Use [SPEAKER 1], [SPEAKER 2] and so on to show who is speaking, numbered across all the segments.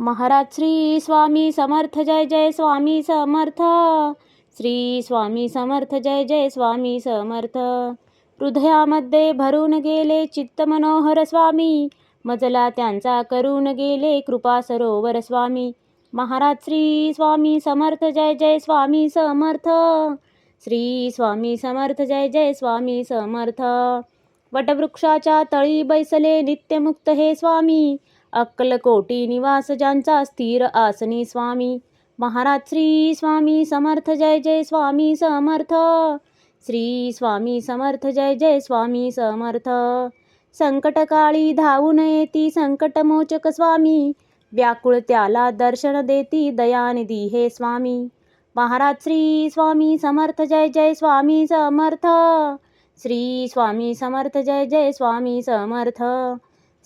[SPEAKER 1] महाराज श्री स्वामी समर्थ जय जय स्वामी समर्थ. श्री स्वामी समर्थ जय जय स्वामी समर्थ. हृदयामध्ये भरून गेले चित्त मनोहर स्वामी, मजला त्यांचा करून गेले कृपा सरोवर स्वामी. महाराज श्री स्वामी समर्थ जय जय स्वामी समर्थ. श्री स्वामी समर्थ जय जय स्वामी समर्थ. वटवृक्षाच्या तळी बैसले नित्यमुक्त हे स्वामी, अक्कलकोटी निवास ज्यांचा स्थिर आसनी स्वामी. महाराज श्री स्वामी समर्थ जय जय स्वामी समर्थ. श्री स्वामी समर्थ जय जय स्वामी समर्थ. संकटकाळी धावून येती संकटमोचक स्वामी, व्याकुळ त्याला दर्शन देती दयानिधी हे स्वामी. महाराज श्री स्वामी समर्थ जय जय स्वामी समर्थ. श्री स्वामी समर्थ जय जय स्वामी समर्थ.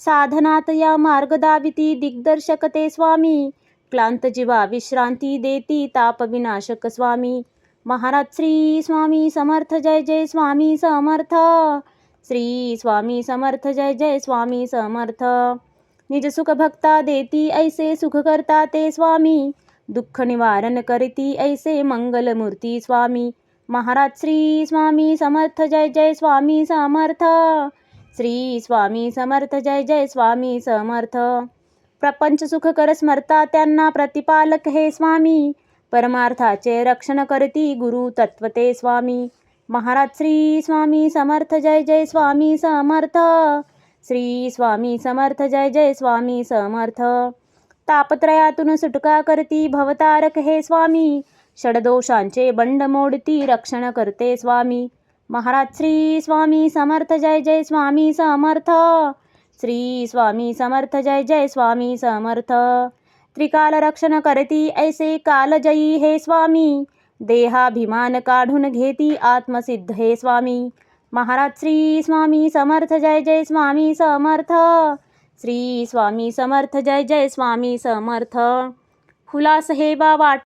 [SPEAKER 1] साधनात या मार्ग दाविती दिग्दर्शक ते स्वामी, क्लांत जीवा विश्रांती देती ताप विनाशक स्वामी. महाराज श्री स्वामी समर्थ जय जय स्वामी समर्थ. श्री स्वामी समर्थ जय जय स्वामी समर्थ. निज सुख भक्ता देती ऐसे सुख करता ते स्वामी, दुःख निवारण करती ऐसे मंगलमूर्ती स्वामी. महाराज श्री स्वामी समर्थ जय जय स्वामी समर्थ. श्री स्वामी समर्थ जय जय स्वामी समर्थ. प्रपंच सुख कर स्मरता त्यांना प्रतिपालक हे स्वामी, परमार्थाचे रक्षण करती गुरु तत्वते स्वामी. महाराज श्री स्वामी समर्थ जय जय स्वामी समर्थ. श्री स्वामी समर्थ जय जय स्वामी समर्थ. तापत्रयातून सुटका करती भवतारक हे स्वामी, षडदोषांचे बंड मोडती रक्षण करते स्वामी. महाराज श्री स्वामी समर्थ जय जय स्वामी समर्थ. श्री स्वामी समर्थ जय जय स्वामी समर्थ. त्रिकाल रक्षण करती ऐसे कालजयी हे स्वामी, देहाभिमान काढून घेती आत्मसिद्ध हे स्वामी. महाराज श्री स्वामी समर्थ जय जय स्वामी समर्थ. श्री स्वामी समर्थ जय जय स्वामी समर्थ. हुलास हे बा वाट